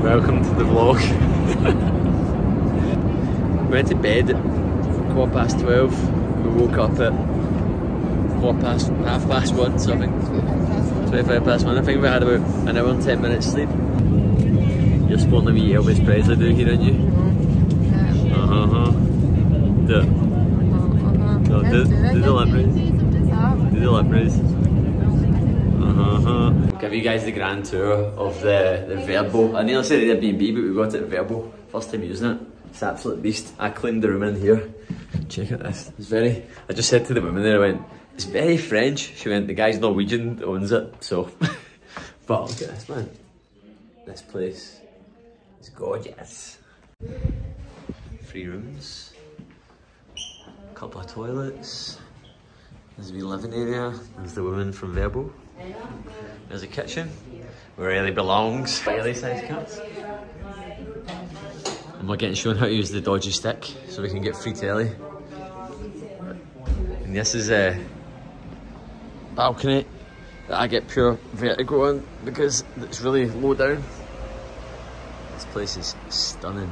Welcome to the vlog. We went to bed at 12:15. We woke up at half past 1, so I think 25 past 1. I think we had about an hour and 10 minutes sleep. You're sporting a wee Elvis Presley do here, aren't you? Do it. No, do the lip raise. Do the lip raise. I'll give you guys the grand tour of the Verbo. I nearly said the Airbnb, but we got it at Verbo. First time using it. It's an absolute beast. I cleaned the room in here. Check out this. It's very, I just said to the woman there, I went, it's very French. She went, the guy's Norwegian that owns it, so. But look at this, man. This place is gorgeous. 3 rooms. A couple of toilets. There's a wee living area. There's the woman from Verbo. There's a kitchen where it really belongs. Fairly sized cuts. And we're getting shown how to use the dodgy stick so we can get free telly. And this is a balcony that I get pure vertigo on because it's really low down. This place is stunning.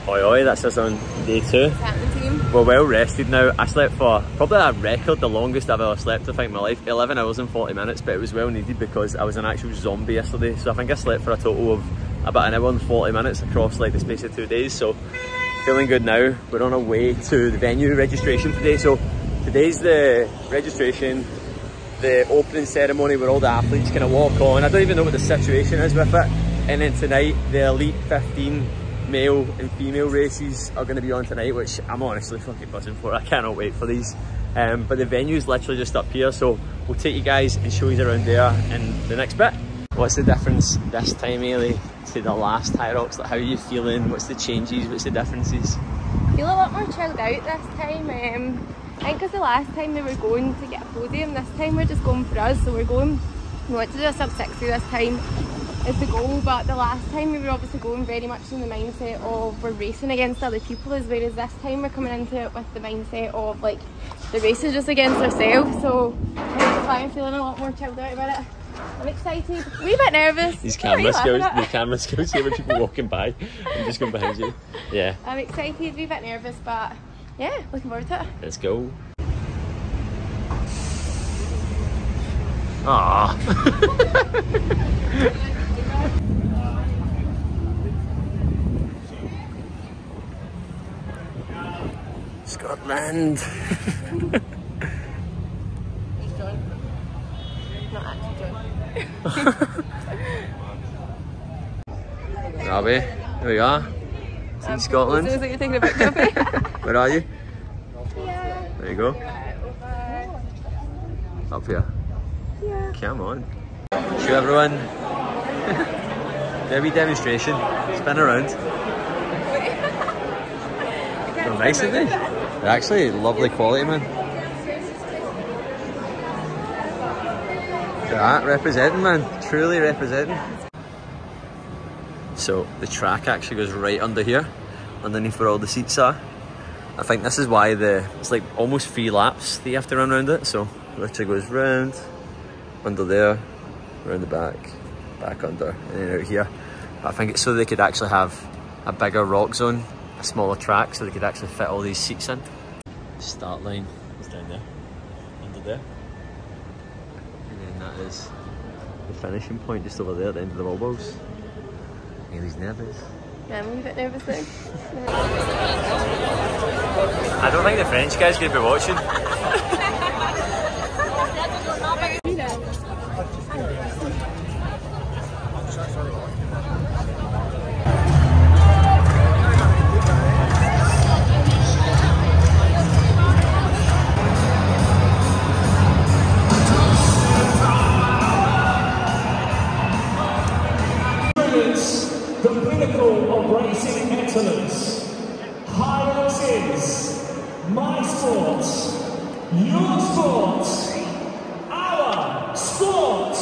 Oi, that's us on day 2. We're well rested now. I slept for probably a record, the longest I've ever slept I think in my life. 11 hours and 40 minutes, but it was well needed because I was an actual zombie yesterday. So I think I slept for a total of about an hour and 40 minutes across like the space of 2 days. So feeling good now. We're on our way to the venue registration today. So today's the registration, the opening ceremony where all the athletes kind of walk on. I don't even know what the situation is with it. And then tonight, the Elite 15 male and female races are going to be on tonight, which I'm honestly fucking buzzing for. I cannot wait for these. But the venue's literally just up here, so we'll take you guys and show you around there in the next bit. What's the difference this time, Ailey, to the last Hyrox? Like, how are you feeling? What's the changes? What's the differences? I feel a lot more chilled out this time. I think because the last time we were going to get a podium, this time we're just going for us. So we want to do a sub 60 this time is the goal, but the last time we were obviously going very much in the mindset of we're racing against other people, whereas this time we're coming into it with the mindset of like the race is just against ourselves. So that's why I'm feeling a lot more chilled out about it. I'm excited, a wee bit nervous. These camera skills here with people walking by. I'm just going behind you. Yeah. I'm excited, a wee bit nervous, but yeah, looking forward to it. Let's go. Ah. Scotland. He's John. Not actually John. Robbie, here we are. It's in Scotland. Sounds like you're thinking about coffee. Where are you? Yeah. There you go. Up here. Yeah. Come on. Show everyone. There we demonstration. Spin around. They're nice, aren't they? They're actually lovely quality, man. Look at that, representing, man. Truly representing. So the track actually goes right under here, underneath where all the seats are. I think this is why it's like almost 3 laps that you have to run around it. So it literally goes round, under there, round the back under, and then out here. But I think it's so they could actually have a bigger rock zone, a smaller track, so they could actually fit all these seats in. The start line is down there, under there. And then that is the finishing point just over there at the end of the wobbles. Ailey's nervous. Yeah, I'm a wee bit nervous now. I don't think the French guy's going to be watching. The pinnacle of racing excellence. Hyrox is my sport, your sport, our sport.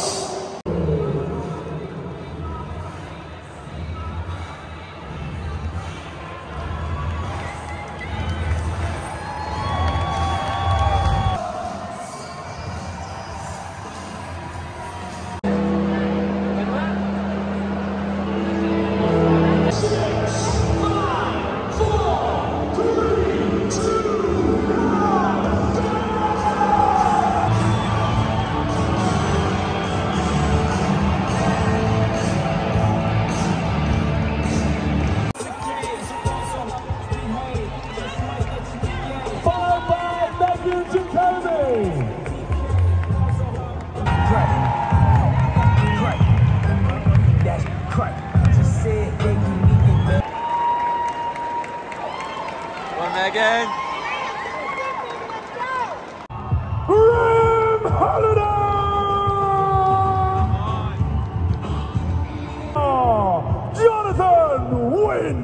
on, Megan. Room Holiday! Oh, Jonathan Wynn!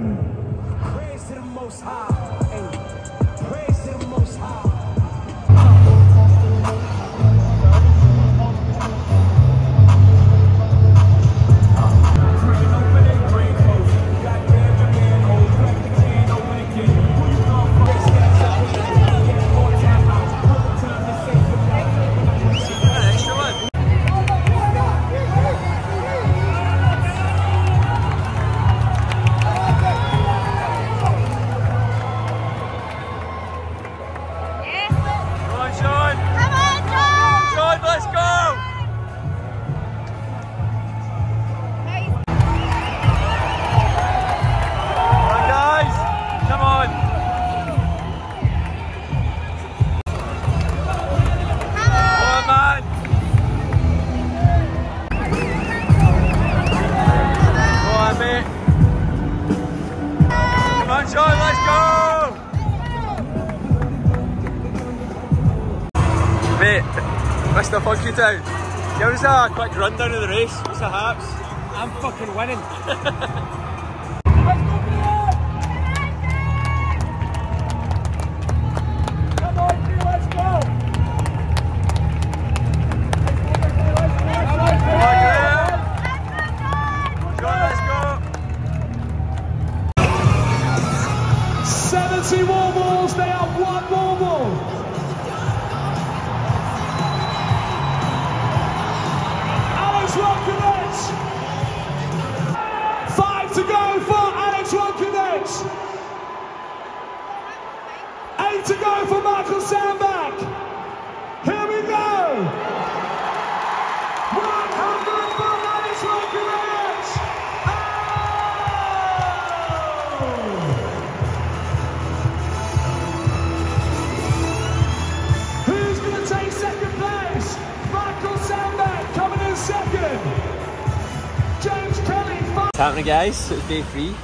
Praise to the Most High. Hey, praise to the Most High. Mate, Mr. Funky Town, give us a quick rundown of the race. What's the haps? I'm fucking winning. Come on, let's go! Come on, Graham! Go, let's go! 70 warbles, they have one warble. Alex 5 to go for Alex Ronkovich. 8 to go for Michael Sandback. Here we go. 100 for Alex Ronkovich. Oh! Who's going to take second place? Michael Sandback coming in second. James Kelly. What's happening, guys? It's day 3.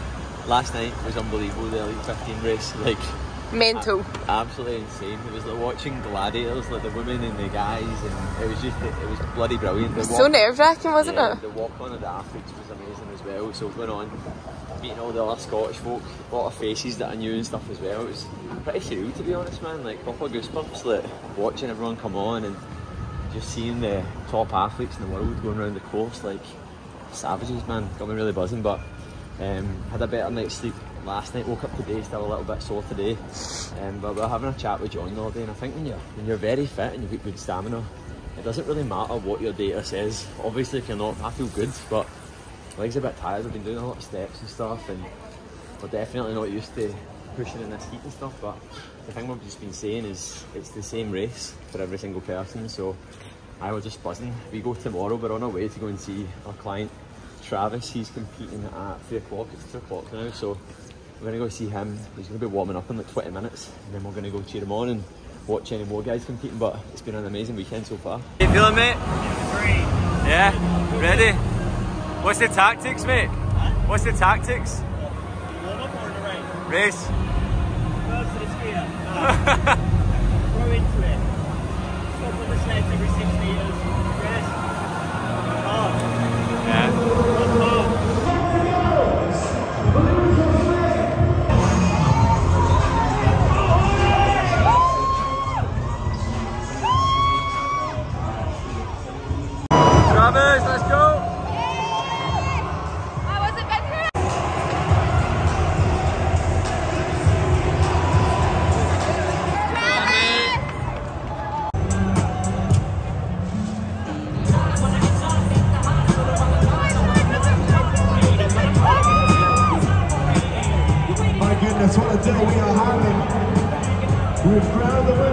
Last night was unbelievable, the Elite 15 race. Like, Mental. Absolutely insane. It was like watching gladiators, like the women and the guys, and it was bloody brilliant. The So nerve-wracking, wasn't it? The walk on of the athletes was amazing as well. So going on, meeting all the other Scottish folk, a lot of faces that I knew and stuff as well. It was pretty surreal, to be honest, man. Like proper goosebumps, like watching everyone come on and just seeing the top athletes in the world going around the course, like savages, man. Got me really buzzing, but had a better night's sleep last night. Woke up today still a little bit sore today, but we were having a chat with John the other day, and I think when you're very fit and you've got good stamina, it doesn't really matter what your data says. Obviously if you're not, I feel good, but my legs are a bit tired. I've been doing a lot of steps and stuff, and we're definitely not used to pushing in this heat and stuff, but the thing we've just been saying is it's the same race for every single person, so I was just buzzing. We go tomorrow, we're on our way to go and see our client Travis. He's competing at 3 o'clock, it's 2 o'clock now, so we're going to go see him. He's going to be warming up in like 20 minutes, and then we're going to go cheer him on and watch any more guys competing, but it's been an amazing weekend so far. How you feeling, mate? Great. Yeah? Ready? What's the tactics, mate? What's the tactics? Warm up or in the rain? Race? First to the skier. Throw into it. Stop on the sleds every 6 metres. Rest. Hard. Yeah. Hard. Travis, let's go! That's what I tell we are having. We've crowned the winner.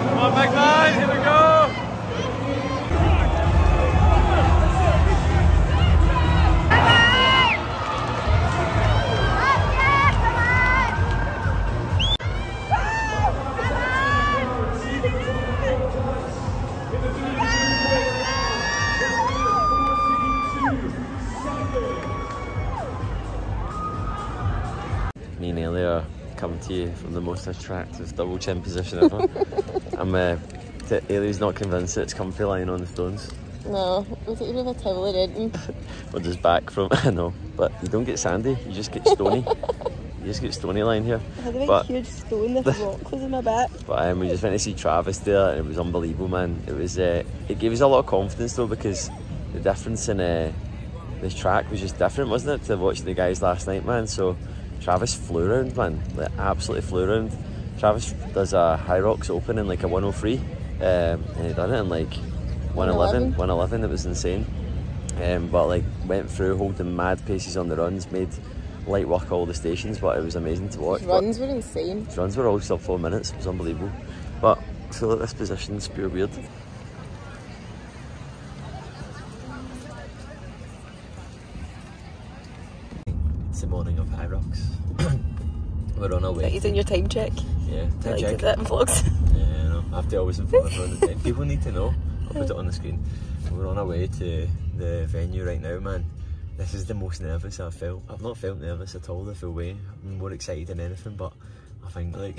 Come on, big man, here we go! come to you from the most attractive double chin position ever. Ailey's not convinced that it's comfy lying on the stones. No, we take even a towel in. We're just back from, I know, but you don't get sandy, you just get stony. You just get stony lying here. I had a big huge stone, this rock was in my back. But we just went to see Travis there and it was unbelievable, man. It was, it gave us a lot of confidence though, because the difference in this track was just different, wasn't it, to watching the guys last night, man. So Travis flew around, man, like absolutely flew around. Travis does a Hyrox Open in like a 103, and he done it in like 111, it was insane. But like went through holding mad paces on the runs, made light work all the stations, but it was amazing to watch. His runs were insane. His runs were all sub 4 minutes, it was unbelievable. But I feel like this position's pure weird. It's the morning of Hyrox. We're on our way. You doing your time check? Yeah, time check. Do that in vlogs. Yeah, I know. I have to always inform everyone the time. People need to know. I'll put it on the screen. We're on our way to the venue right now, man. This is the most nervous I've felt. I've not felt nervous at all the full way. I've been more excited than anything, but I think like,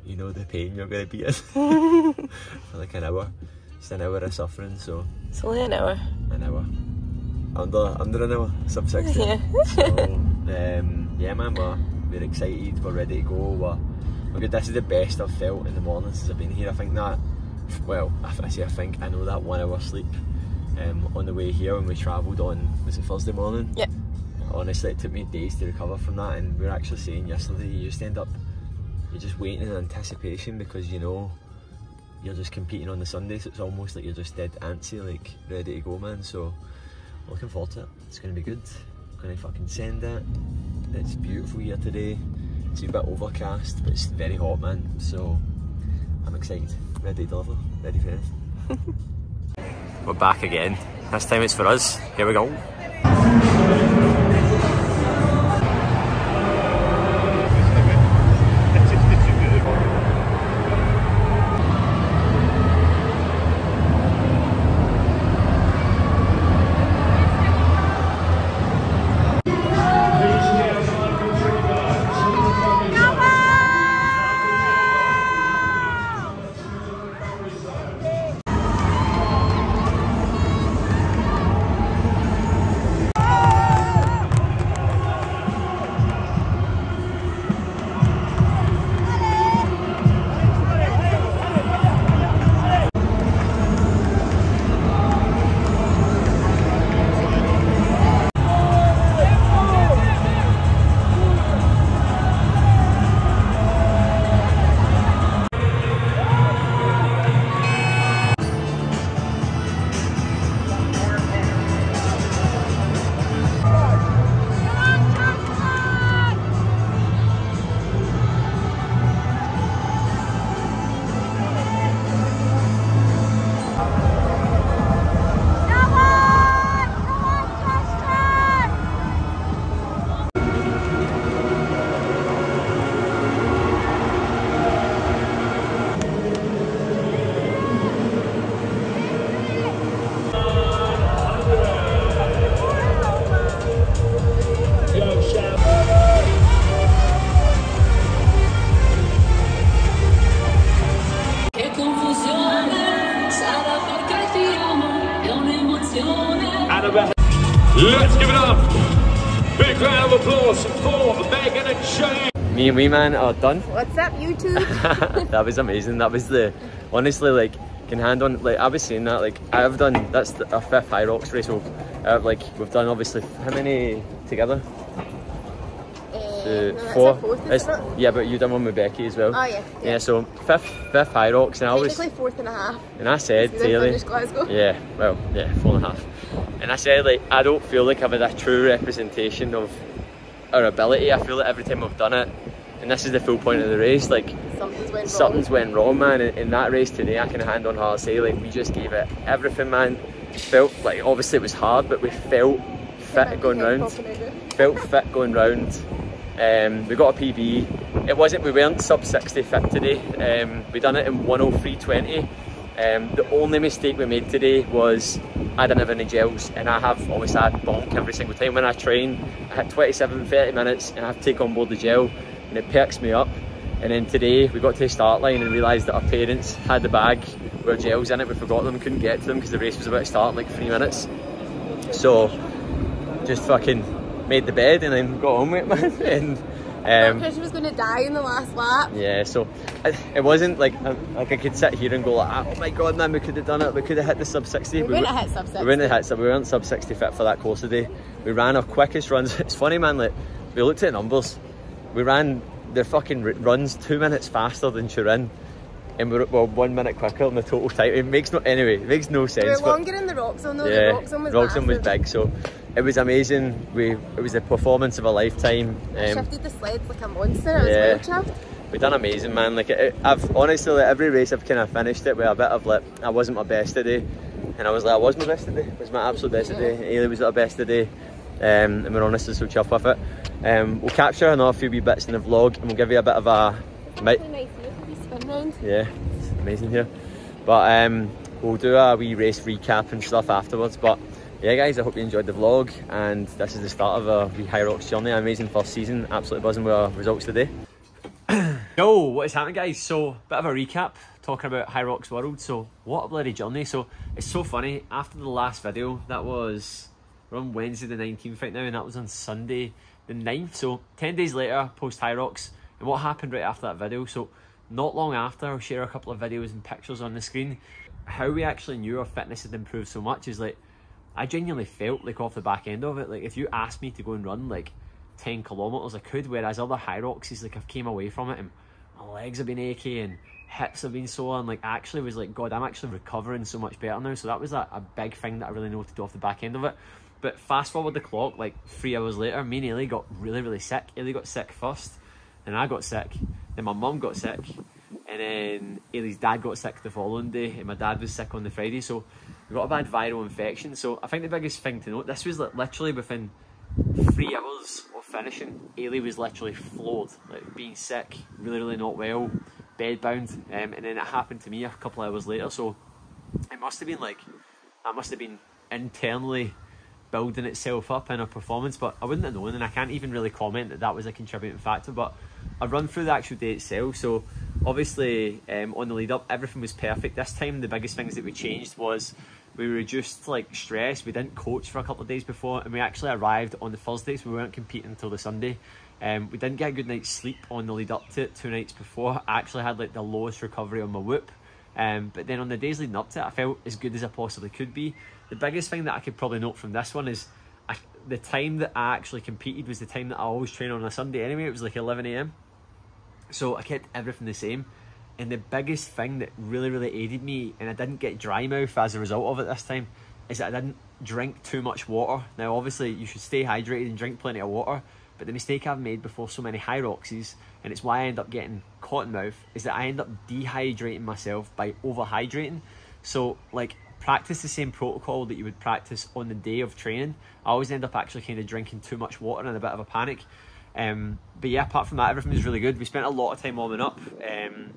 you know the pain you're going to be in for like an hour. It's an hour of suffering, so... It's only an hour. An hour. Under an hour, sub 60. Yeah. So, yeah man, we're excited, we're ready to go. We're good. This is the best I've felt in the morning since I've been here. I think that, well, I say I think, I know that 1 hour sleep on the way here when we travelled on, was it Thursday morning? Yeah. Honestly, it took me days to recover from that, and we were actually saying yesterday, you just end up, you're just waiting in anticipation because you know you're just competing on the Sunday, so it's almost like you're just dead antsy, like ready to go, man. So looking forward to it. It's going to be good. I'm going to fucking send it. It's beautiful here today. It's a bit overcast, but it's very hot, man. So I'm excited, ready to deliver, ready for anything. We're back again. This time it's for us. Here we go. Let's give it up. Big round of applause for Megan and Shane. Me and Wee Man are done. What's up, YouTube? That was amazing. That was the, honestly, like, can hand on, like, I was saying that, like, I've done, that's our 5th Hyrox race, so, like, we've done, obviously, how many together? No, 4. Fourth, isn't it? Yeah, but you done one with Becky as well. Oh, yeah. Yeah, so 5th Hyrox, and I was... Technically 4th and a half. And I said to Ailey... Yeah, well, yeah, 4.5. And I said, like, I don't feel like I've had a true representation of our ability. I feel like every time we've done it, and this is the full point of the race, like, something's went wrong, man. In that race today, I can hand on heart say, like, we just gave it everything, man. Felt like, obviously it was hard, but we felt fit going round. Felt fit going round. We got a PB. It wasn't, we weren't sub 60 fit today. We done it in 103.20. The only mistake we made today was I didn't have any gels, and I have obviously had bonk every single time when I train. I had 27, 30 minutes and I have to take on board the gel. and it perks me up. And then today we got to the start line and realised that our parents had the bag with our gels in it. We forgot them, couldn't get to them because the race was about to start in like 3 minutes. So just fucking made the bed and then got on with it, man. And Christian was going to die in the last lap. yeah, so it wasn't like I could sit here and go like, oh my god man, we could have done it, we could have hit the sub 60. We wouldn't have hit sub 60. We weren't sub 60 fit for that course today. We ran our quickest runs. It's funny man, like we looked at numbers, we ran the fucking runs 2 minutes faster than Turin, and we're 1 minute quicker on the total time. It makes no sense. We were longer in the rock zone though. Yeah, the rock zone was rock zone was massive. big, so it was amazing. It was a performance of a lifetime. Shifted the sleds like a monster. I was well chuffed. We done amazing, man. Like I've honestly, like, every race I've kind of finished it with a bit of like, I wasn't my best today, and I was like, I was my best today. It was my absolute best today. Ailey was at her best today, and we're honestly so chuffed with it. We'll capture another few wee bits in the vlog, and we'll give you a bit of a. Nice here for the spin round. Yeah, it's amazing here. But we'll do a wee race recap and stuff afterwards. But yeah, guys, I hope you enjoyed the vlog, and this is the start of our wee Hyrox journey. Amazing first season, absolutely buzzing with our results today. Yo, what is happening, guys? So, bit of a recap, talking about Hyrox World. So, what a bloody journey. So, it's so funny, after the last video, that was, we're on Wednesday the 19th right now, and that was on Sunday the 9th. So, 10 days later, post Hyrox, and what happened right after that video. So, not long after, I'll share a couple of videos and pictures on the screen. How we actually knew our fitness had improved so much is like, I genuinely felt like off the back end of it, like if you asked me to go and run like 10 kilometers, I could, whereas other Hyroxes, like I've came away from it and my legs have been achy and hips have been sore, and like actually was like, God, I'm actually recovering so much better now. So that was a big thing that I really noted off the back end of it. But fast forward the clock, like 3 hours later, me and Ailey got really sick. Ailey got sick first, then I got sick, then my mum got sick, and then Ailey's dad got sick the following day, and my dad was sick on the Friday. So we got a bad viral infection. So I think the biggest thing to note, this was like literally within 3 hours of finishing, Ailey was literally floored, like being sick, really not well, bedbound, and then it happened to me a couple of hours later. So it must have been like, that must have been internally building itself up in our performance, but I wouldn't have known, and I can't even really comment that that was a contributing factor. But I've run through the actual day itself. So obviously on the lead up, everything was perfect. This time the biggest things that we changed was we reduced like stress. We didn't coach for a couple of days before, and we actually arrived on the Thursday, so we weren't competing until the Sunday. We didn't get a good night's sleep on the lead up to it 2 nights before. I actually had like the lowest recovery on my whoop, but then on the days leading up to it, I felt as good as I possibly could be. The biggest thing that I could probably note from this one is the time that I actually competed was the time that I always train on a Sunday anyway. It was like 11 AM, so I kept everything the same. And the biggest thing that really aided me, and I didn't get dry mouth as a result of it this time, is that I didn't drink too much water. Now obviously you should stay hydrated and drink plenty of water, but the mistake I've made before so many Hyroxes, and it's why I end up getting cotton mouth, is that I end up dehydrating myself by overhydrating. So like, practice the same protocol that you would practice on the day of training. I always end up actually kind of drinking too much water and a bit of a panic. But yeah, apart from that, everything was really good. We spent a lot of time warming up.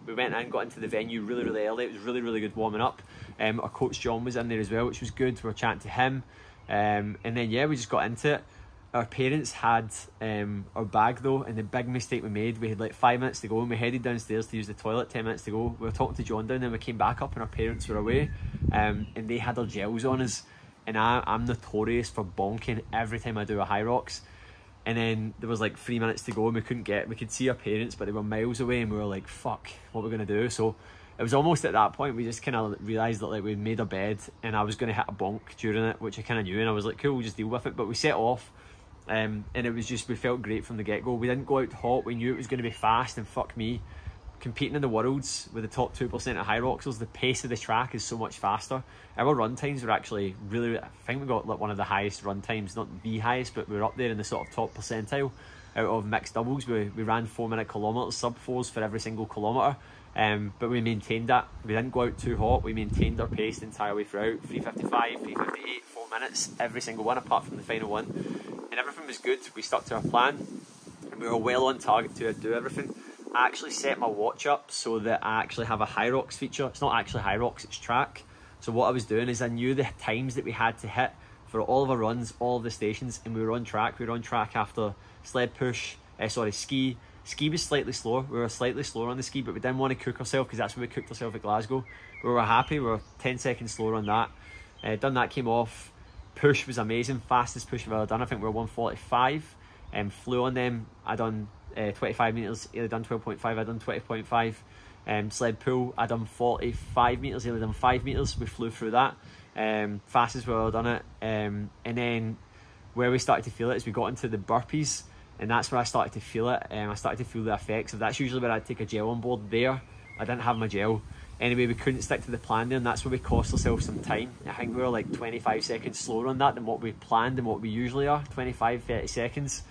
We went in, got into the venue really early. It was really good warming up. Our coach John was in there as well, which was good. We were chatting to him, and then yeah, we just got into it. Our parents had our bag though, and the big mistake we made, we had like 5 minutes to go, and we headed downstairs to use the toilet. 10 minutes to go, we were talking to John down there, and we came back up and our parents were away, and they had their gels on us, and I'm notorious for bonking every time I do a Hyrox. And then there was like 3 minutes to go, and we could see our parents, but they were miles away, and we were like, fuck, what we're gonna do? So it was almost at that point we just kind of realised that like we'd made our bed and I was going to hit a bonk during it, which I kind of knew, and I was like, cool, we'll just deal with it. But we set off, and it was just, we felt great from the get-go. We didn't go out hot, we knew it was going to be fast, and fuck me, competing in the Worlds with the top 2% of Hyroxers, the pace of the track is so much faster. Our run times were actually really, I think we got like one of the highest run times, not the highest, but we were up there in the sort of top percentile out of mixed doubles. We ran 4 minute kilometres, sub 4s for every single kilometre, but we maintained that. We didn't go out too hot, we maintained our pace the entire way throughout. 3:55, 3:58, 4 minutes, every single one apart from the final one, and everything was good. We stuck to our plan and we were well on target to do everything. I actually set my watch up so that I actually have a Hyrox feature. It's not actually Hyrox, it's track. So what I was doing is I knew the times that we had to hit for all of our runs, all of the stations, and we were on track. We were on track after sled push, ski, Ski was slightly slower. We were slightly slower on the ski, but we didn't want to cook ourselves because that's where we cooked ourselves at Glasgow. We were happy. We were 10 seconds slower on that. Done that, came off. Push was amazing. Fastest push I've ever done. I think we were 1:45. Flew on them. I done 25 metres. Ailey done 12.5. I done 20.5. Sled pull. I done 45 metres. Ailey done 5 metres. We flew through that. Fastest we've ever done it. And then where we started to feel it is we got into the burpees. And that's where I started to feel it. I started to feel the effects of that's usually where I'd take a gel on board. There, I didn't have my gel. Anyway, we couldn't stick to the plan there, and that's where we cost ourselves some time. I think we were like 25 seconds slower on that than what we planned and what we usually are, 25, 30 seconds.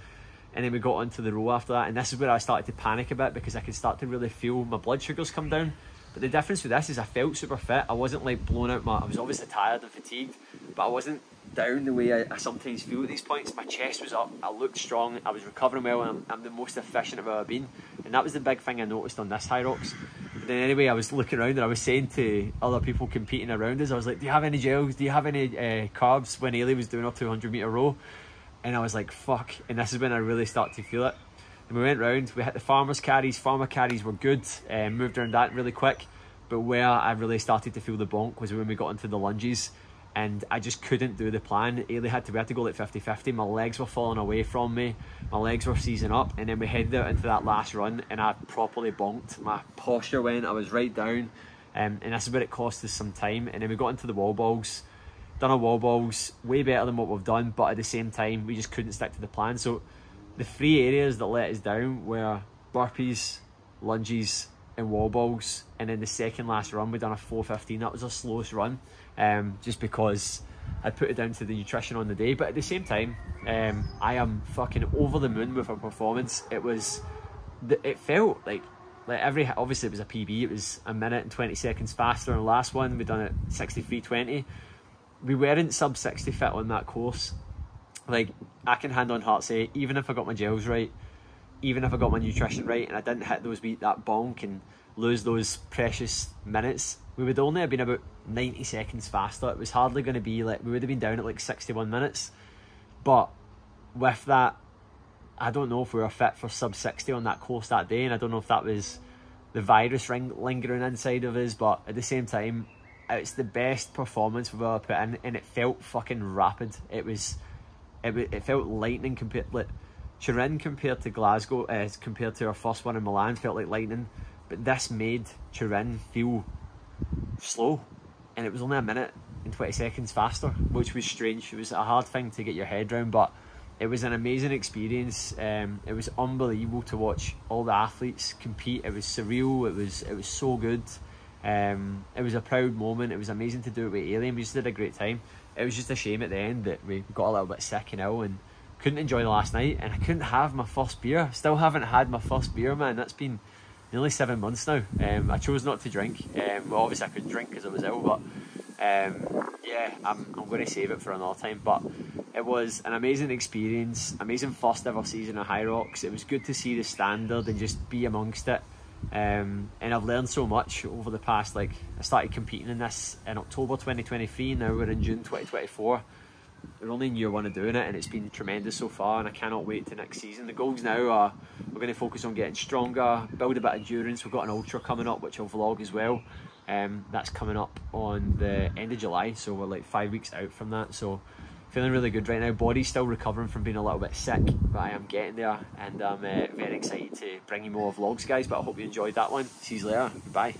And then we got onto the row after that, and this is where I started to panic a bit because I could start to really feel my blood sugars come down. But the difference with this is I felt super fit. I wasn't like blown out. I was obviously tired and fatigued, but I wasn't down the way I sometimes feel at these points. My chest was up, I looked strong, I was recovering well, and I'm the most efficient I've ever been. And that was the big thing I noticed on this Hyrox. But then anyway, I was looking around and I was saying to other people competing around us, I was like, do you have any gels? Do you have any carbs? When Ailey was doing her 200 metre row. And I was like, fuck. And this is when I really started to feel it. And we went round, we hit the farmer's carries. Farmer carries were good, moved around that really quick. But where I really started to feel the bonk was when we got into the lunges. And I just couldn't do the plan. Ailey we had to go like 50-50. My legs were falling away from me. My legs were seizing up. And then we headed out into that last run and I properly bonked. My posture went, I was right down. And this is where it cost us some time. And then we got into the wall balls. Done our wall balls, way better than what we've done. But at the same time, we just couldn't stick to the plan. So the 3 areas that let us down were burpees, lunges, and wall balls. And then the second last run we done a 4:15. That was our slowest run, just because I put it down to the nutrition on the day. But at the same time, I am fucking over the moon with our performance. It felt like obviously it was a PB. It was a minute and 20 seconds faster than the last one. We done it 63:20. We weren't sub 60 fit on that course. Like, I can hand on heart say, even if I got my gels right, even if I got my nutrition right, and I didn't hit that bonk and lose those precious minutes, we would only have been about 90 seconds faster. It was hardly going to be like, we would have been down at like 61 minutes. But with that, I don't know if we were fit for sub 60 on that course that day, and I don't know if that was the virus lingering inside of us, but at the same time, it's the best performance we've ever put in, and it felt fucking rapid. It felt lightning compared, like Turin compared to Glasgow, compared to our first one in Milan, felt like lightning. But this made Turin feel slow, and it was only a minute and 20 seconds faster, which was strange. It was a hard thing to get your head around, but it was an amazing experience. It was unbelievable to watch all the athletes compete. It was surreal. It was so good. It was a proud moment. It was amazing to do it with Ailey, and we just did a great time. It was just a shame at the end that we got a little bit sick and ill and couldn't enjoy the last night, and I couldn't have my first beer. Still haven't had my first beer, man. That's been nearly 7 months now. I chose not to drink. Well, obviously I could drink because I was ill, but yeah, I'm going to save it for another time. But it was an amazing experience, amazing first ever season of Hyrox. It was good to see the standard and just be amongst it. And I've learned so much over the past, like, I started competing in this in October 2023, now we're in June 2024. We're only in year 1 of doing it, and it's been tremendous so far, and I cannot wait to next season. The goals now are, we're going to focus on getting stronger, build a bit of endurance. We've got an ultra coming up, which I'll vlog as well. That's coming up on the end of July, so we're like 5 weeks out from that. So feeling really good right now. Body's still recovering from being a little bit sick, but I am getting there, and I'm very excited to bring you more vlogs, guys. But I hope you enjoyed that one. See you later. Bye.